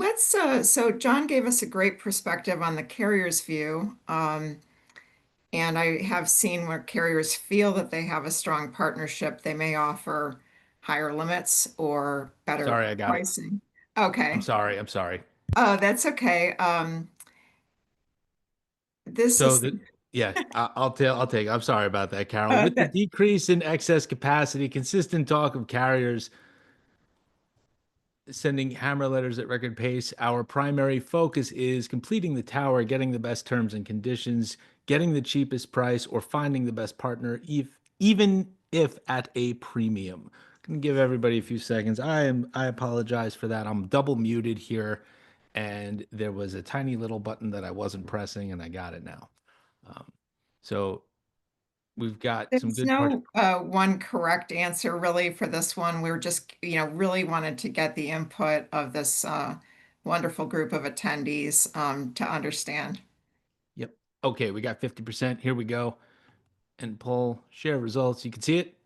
John gave us a great perspective on the carrier's view. And I have seen where carriers feel that they have a strong partnership. They may offer higher limits or better Sorry, I got it. pricing. Okay. I'm sorry. Oh, that's okay. This So is yeah, I'll take. I'm sorry about that, Carol. With the that, decrease in excess capacity, consistent talk of carriers sending hammer letters at record pace, our primary focus is completing the tower, getting the best terms and conditions, getting the cheapest price, or finding the best partner, even if at a premium. I'm gonna give everybody a few seconds. I apologize for that. I'm double muted here, and there was a tiny little button that I wasn't pressing, and I got it now. So we've got some there's good no one correct answer really for this one. We were just, really wanted to get the input of this wonderful group of attendees to understand. Yep. Okay, we got 50%. Here we go. And poll share results. You can see it.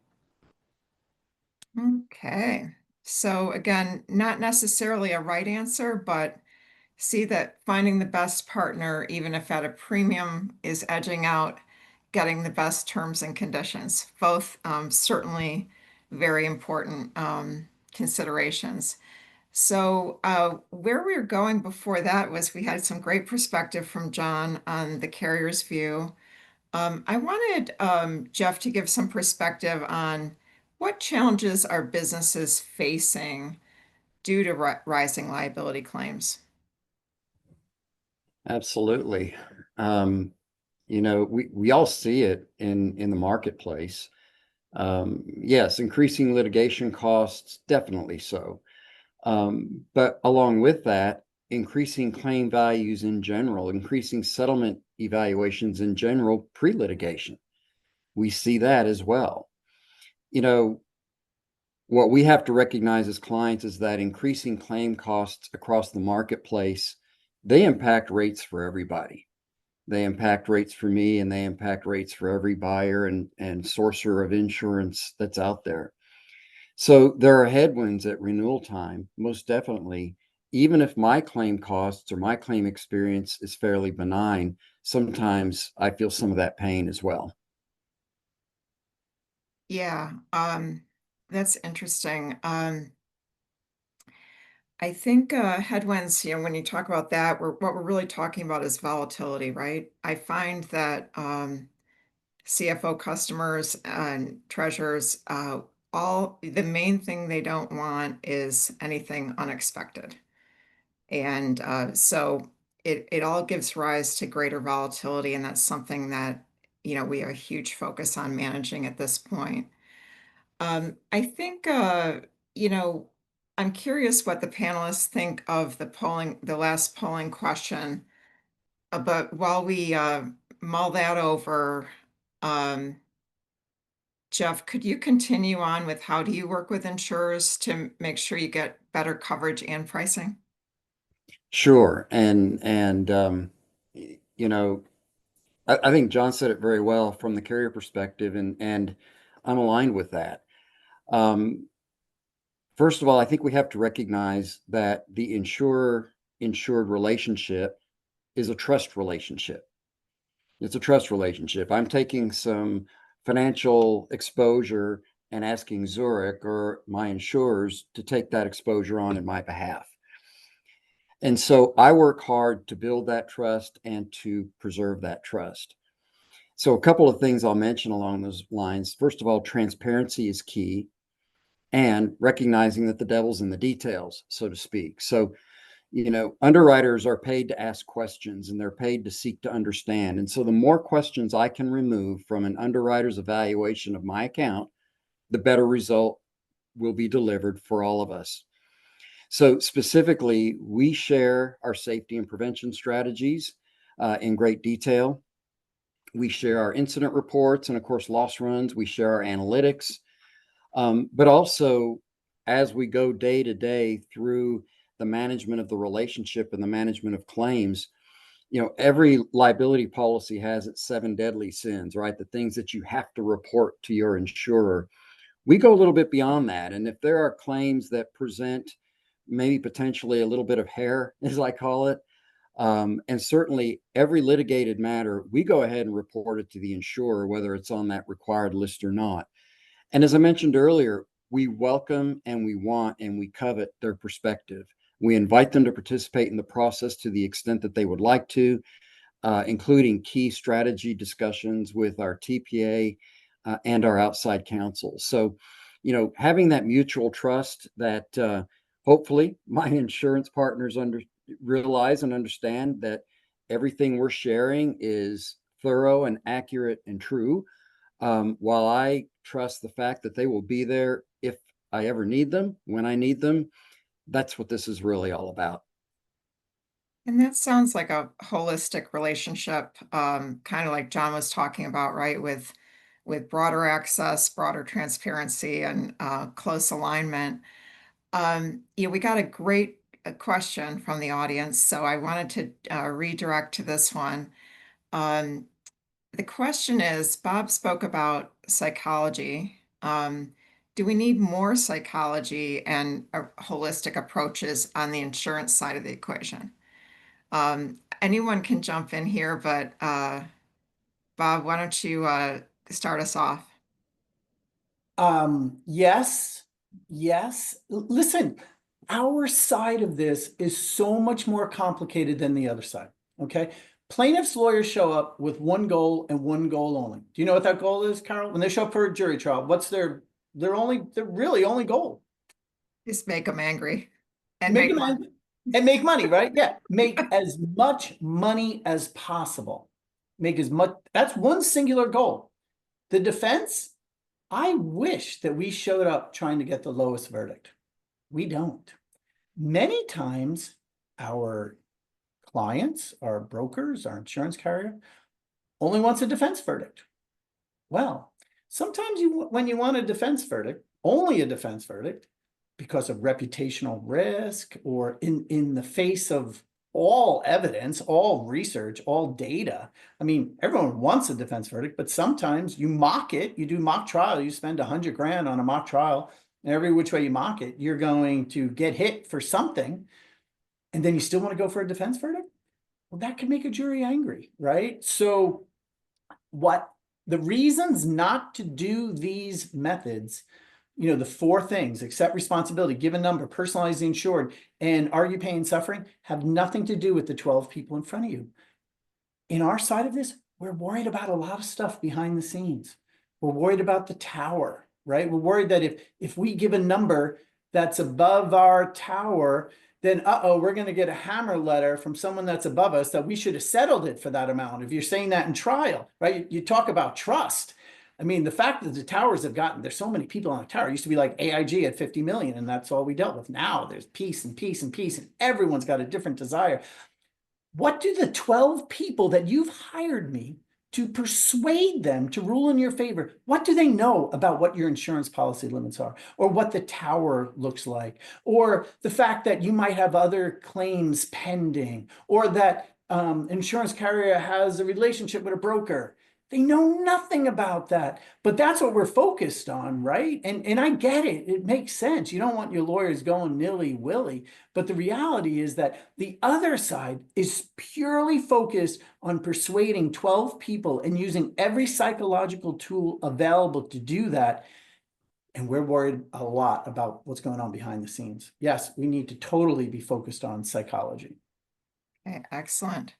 Okay. So again, not necessarily a right answer, but see that finding the best partner, even if at a premium, is edging out getting the best terms and conditions. Both certainly very important considerations. So where we were going before that was we had some great perspective from John on the carrier's view. I wanted Jeff to give some perspective on what challenges are businesses facing due to rising liability claims. Absolutely. We all see it in the marketplace. Yes, increasing litigation costs, definitely so. But along with that, increasing claim values in general, increasing settlement evaluations in general pre-litigation. We see that as well. You know, what we have to recognize as clients is that increasing claim costs across the marketplace, they impact rates for everybody. They impact rates for me, and they impact rates for every buyer and sourcer of insurance that's out there. So there are headwinds at renewal time, most definitely. Even if my claim costs or my claim experience is fairly benign, sometimes I feel some of that pain as well. Yeah, that's interesting. I think headwinds, when you talk about that, what we're really talking about is volatility, right? I find that CFO customers and treasurers, all the main thing they don't want is anything unexpected. And so it all gives rise to greater volatility, and that's something that, we have a huge focus on managing at this point. I think, you know, I'm curious what the panelists think of the last polling question. But while we mull that over, um, Jeff, could you continue on with how do you work with insurers to make sure you get better coverage and pricing? Sure. You know, I think John said it very well from the carrier perspective, and I'm aligned with that. First of all, I think we have to recognize that the insurer-insured relationship is a trust relationship. It's a trust relationship. I'm taking some financial exposure and asking Zurich or my insurers to take that exposure on in my behalf. And so I work hard to build that trust and to preserve that trust. So a couple of things I'll mention along those lines. First of all, transparency is key, and recognizing that the devil's in the details, so to speak. So, underwriters are paid to ask questions, and they're paid to seek to understand. And so the more questions I can remove from an underwriter's evaluation of my account, the better result will be delivered for all of us. So specifically, we share our safety and prevention strategies in great detail. We share our incident reports and, of course, loss runs. We share our analytics. But also, as we go day to day through the management of the relationship and the management of claims, every liability policy has its 7 deadly sins, right? The things that you have to report to your insurer. We go a little bit beyond that. And if there are claims that present maybe potentially a little bit of hair, as I call it, and certainly every litigated matter, we go ahead and report it to the insurer, whether it's on that required list or not. And as I mentioned earlier, we welcome and we want and we covet their perspective. We invite them to participate in the process to the extent that they would like to, including key strategy discussions with our TPA and our outside counsel. So, having that mutual trust that hopefully my insurance partners realize and understand that everything we're sharing is thorough and accurate and true. While I trust the fact that they will be there if I ever need them, when I need them, that's what this is really all about. And that sounds like a holistic relationship, kind of like John was talking about, right? With broader access, broader transparency, and close alignment. We got a great question from the audience, so I wanted to redirect to this one. The question is, Bob spoke about psychology. Do we need more psychology and holistic approaches on the insurance side of the equation? Anyone can jump in here, but Bob, why don't you start us off? Yes, yes. Listen, our side of this is so much more complicated than the other side. Okay. Plaintiffs' lawyers show up with one goal and one goal only. Do you know what that goal is, Carol? When they show up for a jury trial, what's their really only goal? Just make them angry and Make make them money. angry and make money, right? Yeah. Make as much money as possible. Make as much, that's one singular goal. The defense, I wish that we showed up trying to get the lowest verdict. We don't. Many times our clients, our brokers, our insurance carrier, only wants a defense verdict. Well, sometimes when you want a defense verdict, only a defense verdict, because of reputational risk or in the face of all evidence, all research, all data. I mean, everyone wants a defense verdict, but sometimes you mock it, you do mock trial, you spend $100,000 on a mock trial, and every which way you mock it, you're going to get hit for something, and then you still want to go for a defense verdict? Well, that could make a jury angry, right? So the reasons not to do these methods, the 4 things: accept responsibility, give a number, personalize the insured, and argue pain and suffering, have nothing to do with the 12 people in front of you. In our side of this, we're worried about a lot of stuff behind the scenes. We're worried about the tower, right? We're worried that if we give a number that's above our tower, then we're going to get a hammer letter from someone that's above us that we should have settled it for that amount. If you're saying that in trial, right? You talk about trust. I mean, the fact that the towers have gotten, there's so many people on a tower. It used to be like AIG at 50 million, and that's all we dealt with. Now there's peace and peace and peace, and everyone's got a different desire. What do the 12 people that you've hired me to persuade them to rule in your favor, what do they know about what your insurance policy limits are, or what the tower looks like, or the fact that you might have other claims pending, or that insurance carrier has a relationship with a broker? They know nothing about that, but that's what we're focused on, right? And I get it. It makes sense. You don't want your lawyers going nilly-willy, but the reality is that the other side is purely focused on persuading 12 people and using every psychological tool available to do that. And we're worried a lot about what's going on behind the scenes. Yes, we need to totally be focused on psychology. Okay, excellent.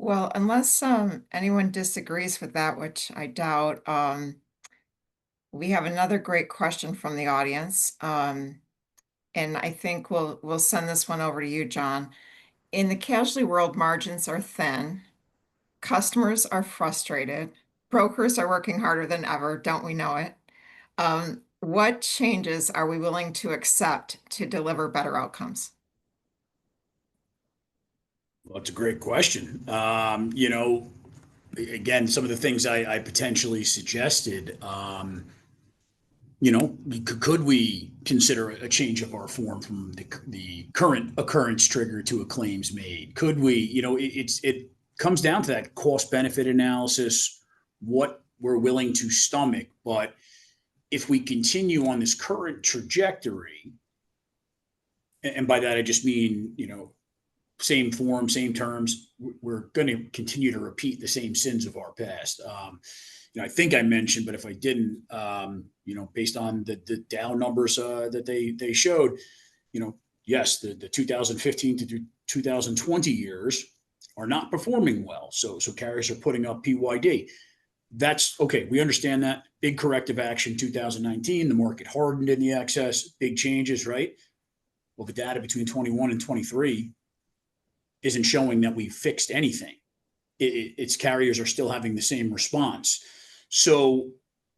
Well, unless anyone disagrees with that, which I doubt, we have another great question from the audience. And I think we'll send this one over to you, John. In the casualty world, margins are thin. Customers are frustrated. Brokers are working harder than ever. Don't we know it? What changes are we willing to accept to deliver better outcomes? Well, it's a great question. Again, some of the things I potentially suggested, could we consider a change of our form from the current occurrence trigger to a claims made? Could we, it comes down to that cost benefit analysis, what we're willing to stomach. But if we continue on this current trajectory, and by that I just mean, same form, same terms, we're going to continue to repeat the same sins of our past. I think I mentioned, but if I didn't, based on the Dow numbers that they showed, yes, the 2015 to 2020 years are not performing well. So carriers are putting up PYD. That's okay. We understand that. Big corrective action 2019, the market hardened in the excess, big changes, right? Well, the data between 21 and 23 isn't showing that we fixed anything. Its carriers are still having the same response. So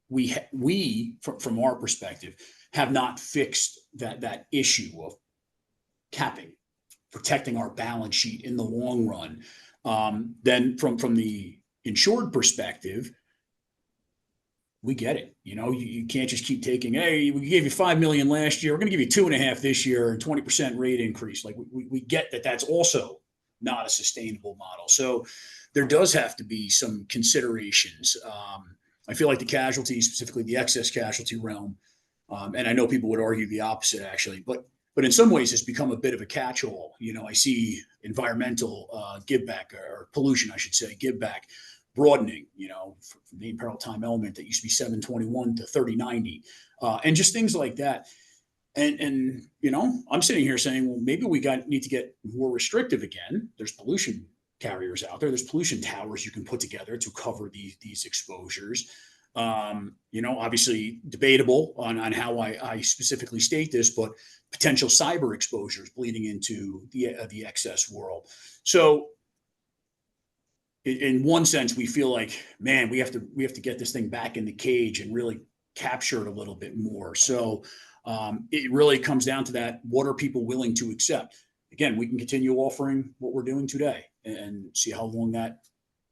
we from our perspective, have not fixed that issue of capping, protecting our balance sheet in the long run. Then from the insured perspective, we get it. You can't just keep taking, hey, we gave you 5 million last year, we're going to give you 2.5 this year and 20% rate increase. Like we get that that's also not a sustainable model. So there does have to be some considerations. I feel like the casualty, specifically the excess casualty realm, and I know people would argue the opposite actually, but in some ways it's become a bit of a catch-all. I see environmental give back, or pollution, I should say, give back, broadening, from the peril time element that used to be 721 to 3090, and just things like that. And I'm sitting here saying, well, maybe we need to get more restrictive again. There's pollution carriers out there. There's pollution towers you can put together to cover these exposures. Obviously debatable on how I specifically state this, but potential cyber exposures bleeding into the excess world. So in one sense, we feel like, man, we have to get this thing back in the cage and really capture it a little bit more. So it really comes down to that. What are people willing to accept? Again, we can continue offering what we're doing today. and see how long that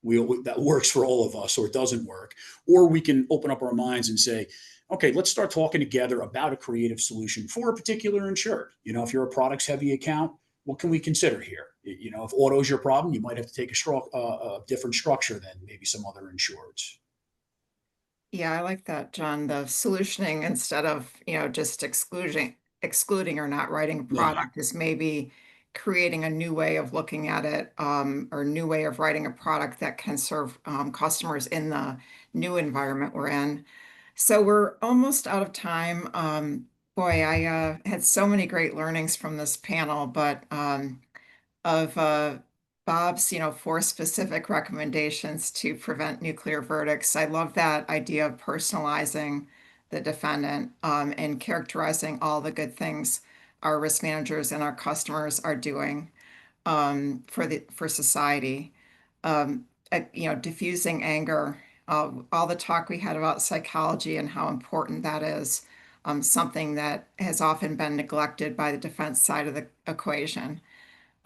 works for all of us, or it doesn't work. Or we can open up our minds and say, okay, let's start talking together about a creative solution for a particular insured. If you're a products heavy account, what can we consider here? If auto is your problem, you might have to take a different structure than maybe some other insureds. Yeah, I like that, John. The solutioning instead of, just excluding or not writing a Yeah. product is maybe creating a new way of looking at it, or a new way of writing a product that can serve customers in the new environment we're in. So we're almost out of time. Boy, I had so many great learnings from this panel, but of Bob's, 4 specific recommendations to prevent nuclear verdicts. I love that idea of personalizing the defendant, and characterizing all the good things our risk managers and our customers are doing, for society. Diffusing anger, all the talk we had about psychology and how important that is, something that has often been neglected by the defense side of the equation.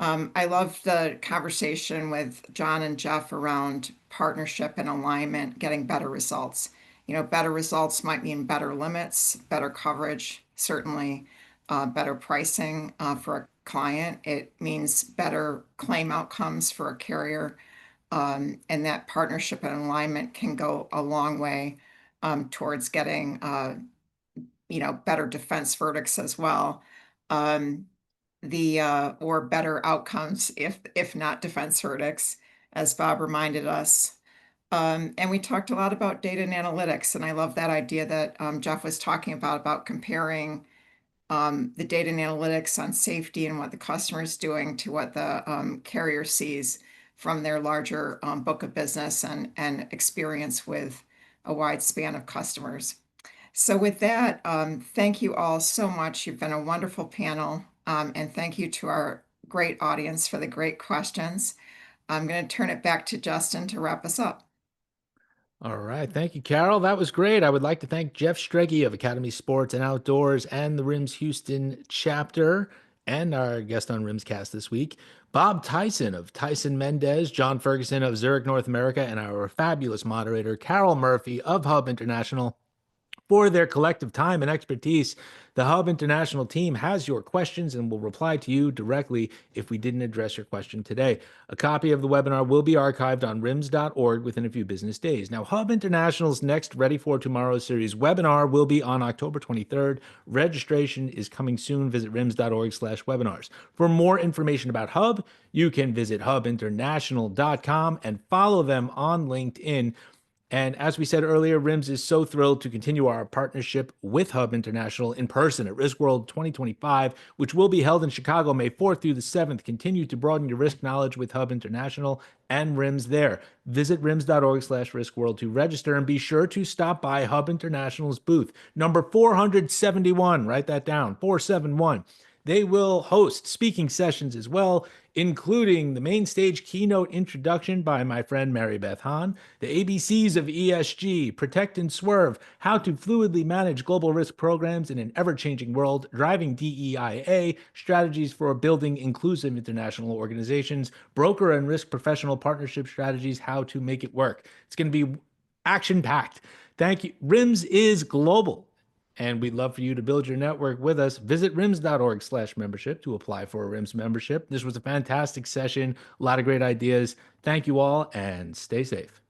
I love the conversation with John and Jeff around partnership and alignment, getting better results. Better results might mean better limits, better coverage, certainly better pricing for a client. It means better claim outcomes for a carrier. And that partnership and alignment can go a long way towards getting better defense verdicts as well. Or better outcomes if not defense verdicts, as Bob reminded us. And we talked a lot about data and analytics, and I love that idea that Jeff was talking about comparing the data and analytics on safety and what the customer is doing to what the carrier sees from their larger book of business and experience with a wide span of customers. So with that, thank you all so much. You've been a wonderful panel, and thank you to our great audience for the great questions. I'm going to turn it back to Justin to wrap us up. All right. Thank you, Carol. That was great. I would like to thank Jeff Strege of Academy Sports and Outdoors and the RIMS Houston chapter, and our guest on RIMScast this week, Bob Tyson of Tyson Mendez, John Ferguson of Zurich North America, and our fabulous moderator, Carol Murphy of Hub International, for their collective time and expertise. The Hub International team has your questions and will reply to you directly if we didn't address your question today. A copy of the webinar will be archived on rims.org within a few business days. Now, Hub International's next Ready for Tomorrow series webinar will be on October 23rd. Registration is coming soon. Visit rims.org/webinars. For more information about Hub, you can visit hubinternational.com and follow them on LinkedIn. And as we said earlier, RIMS is so thrilled to continue our partnership with Hub International in person at Risk World 2025, which will be held in Chicago May 4th through the 7th. Continue to broaden your risk knowledge with Hub International and RIMS there. Visit rims.org/riskworld to register, and be sure to stop by Hub International's booth, number 471. Write that down, 471. They will host speaking sessions as well, including the main stage keynote introduction by my friend Mary Beth Hahn, the ABCs of ESG, Protect and Swerve, how to fluidly manage global risk programs in an ever-changing world, driving DEIA, strategies for building inclusive international organizations, broker and risk professional partnership strategies, how to make it work. It's going to be action-packed. Thank you. RIMS is global, and we'd love for you to build your network with us. Visit rims.org/membership to apply for a RIMS membership. This was a fantastic session. A lot of great ideas. Thank you all, and stay safe.